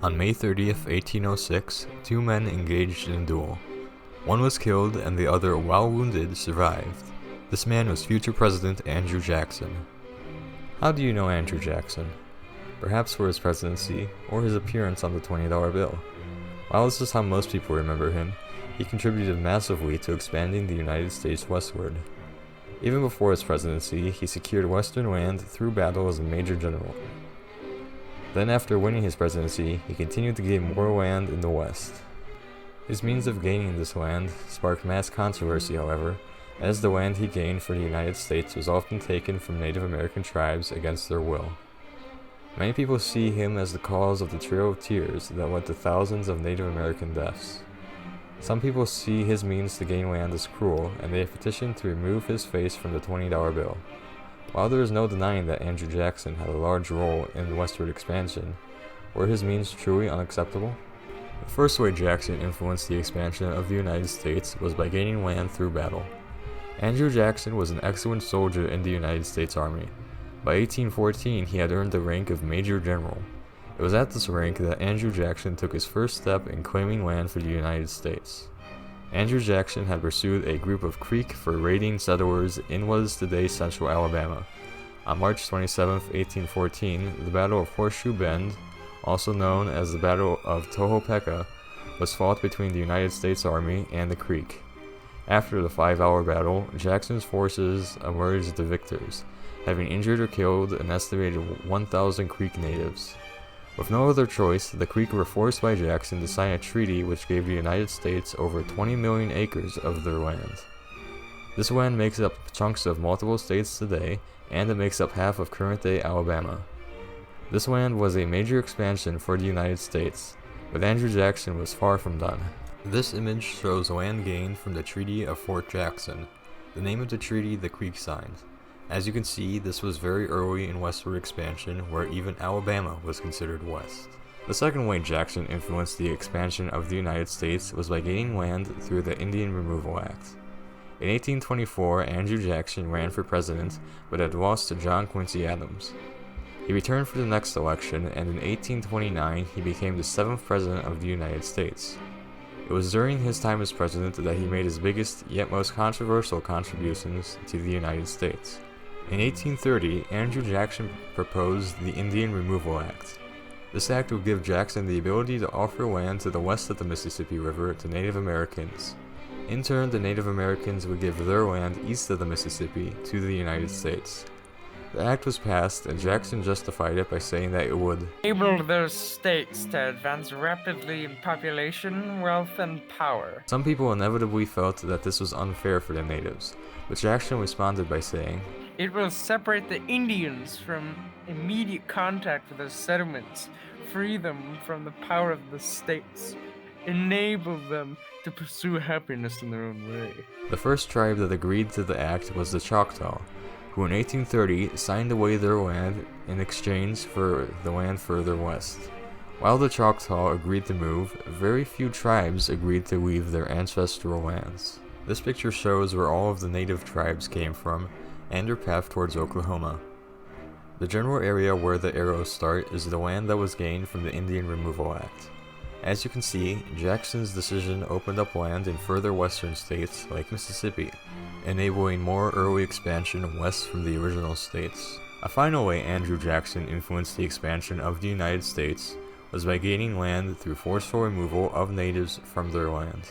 On May 30th, 1806, two men engaged in a duel. One was killed and the other, while wounded, survived. This man was future President Andrew Jackson. How do you know Andrew Jackson? Perhaps for his presidency, or his appearance on the $20 bill. While this is how most people remember him, he contributed massively to expanding the United States westward. Even before his presidency, he secured western land through battle as a major general. Then after winning his presidency, he continued to gain more land in the west. His means of gaining this land sparked mass controversy, however, as the land he gained for the United States was often taken from Native American tribes against their will. Many people see him as the cause of the Trail of Tears that led to thousands of Native American deaths. Some people see his means to gain land as cruel, and they have petitioned to remove his face from the $20 bill. While there is no denying that Andrew Jackson had a large role in the westward expansion, were his means truly unacceptable? The first way Jackson influenced the expansion of the United States was by gaining land through battle. Andrew Jackson was an excellent soldier in the United States Army. By 1814, he had earned the rank of Major General. It was at this rank that Andrew Jackson took his first step in claiming land for the United States. Andrew Jackson had pursued a group of Creek for raiding settlers in what is today central Alabama. On March 27, 1814, the Battle of Horseshoe Bend, also known as the Battle of Tohopeka, was fought between the United States Army and the Creek. After the 5-hour battle, Jackson's forces emerged the victors, having injured or killed an estimated 1,000 Creek natives. With no other choice, the Creek were forced by Jackson to sign a treaty which gave the United States over 20 million acres of their land. This land makes up chunks of multiple states today, and it makes up half of current-day Alabama. This land was a major expansion for the United States, but Andrew Jackson was far from done. This image shows land gained from the Treaty of Fort Jackson, the name of the treaty the Creek signed. As you can see, this was very early in westward expansion, where even Alabama was considered west. The second way Jackson influenced the expansion of the United States was by gaining land through the Indian Removal Act. In 1824, Andrew Jackson ran for president, but had lost to John Quincy Adams. He returned for the next election, and in 1829, he became the 7th president of the United States. It was during his time as president that he made his biggest yet most controversial contributions to the United States. In 1830, Andrew Jackson proposed the Indian Removal Act. This act would give Jackson the ability to offer land to the west of the Mississippi River to Native Americans. In turn, the Native Americans would give their land east of the Mississippi to the United States. The act was passed, and Jackson justified it by saying that it would enable their states to advance rapidly in population, wealth, and power. Some people inevitably felt that this was unfair for the natives, but Jackson responded by saying, "It will separate the Indians from immediate contact with the settlements, free them from the power of the states, enable them to pursue happiness in their own way." The first tribe that agreed to the act was the Choctaw, who in 1830 signed away their land in exchange for the land further west. While the Choctaw agreed to move, very few tribes agreed to leave their ancestral lands. This picture shows where all of the native tribes came from and their path towards Oklahoma. The general area where the arrows start is the land that was gained from the Indian Removal Act. As you can see, Jackson's decision opened up land in further western states like Mississippi, enabling more early expansion west from the original states. A final way Andrew Jackson influenced the expansion of the United States was by gaining land through forceful removal of natives from their land.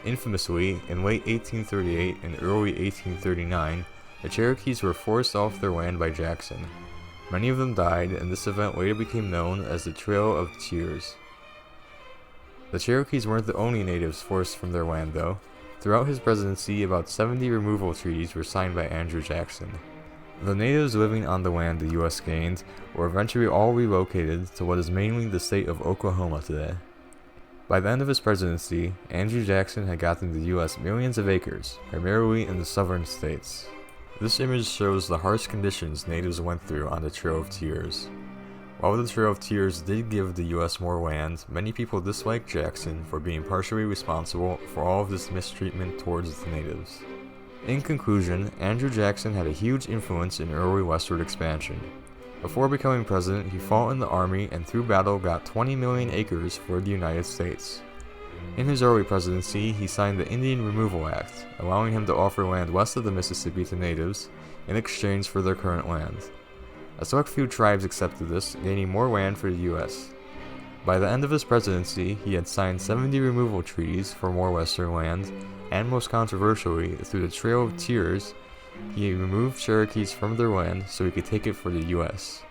Infamously, in late 1838 and early 1839, the Cherokees were forced off their land by Jackson. Many of them died, and this event later became known as the Trail of Tears. The Cherokees weren't the only natives forced from their land, though. Throughout his presidency, about 70 removal treaties were signed by Andrew Jackson. The natives living on the land the U.S. gained were eventually all relocated to what is mainly the state of Oklahoma today. By the end of his presidency, Andrew Jackson had gotten the U.S. millions of acres, primarily in the southern states. This image shows the harsh conditions natives went through on the Trail of Tears. While the Trail of Tears did give the U.S. more land, many people disliked Jackson for being partially responsible for all of this mistreatment towards the natives. In conclusion, Andrew Jackson had a huge influence in early westward expansion. Before becoming president, he fought in the army and through battle got 20 million acres for the United States. In his early presidency, he signed the Indian Removal Act, allowing him to offer land west of the Mississippi to natives in exchange for their current land. A select few tribes accepted this, gaining more land for the U.S. By the end of his presidency, he had signed 70 removal treaties for more western land, and most controversially, through the Trail of Tears, he removed Cherokees from their land so he could take it for the U.S.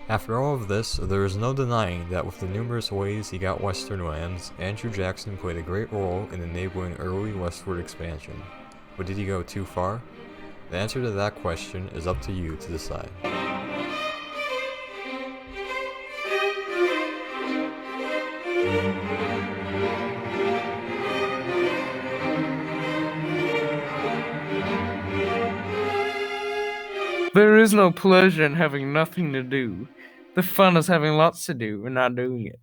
After all of this, there is no denying that with the numerous ways he got western lands, Andrew Jackson played a great role in enabling early westward expansion. But did he go too far? The answer to that question is up to you to decide. There is no pleasure in having nothing to do. The fun is having lots to do and not doing it.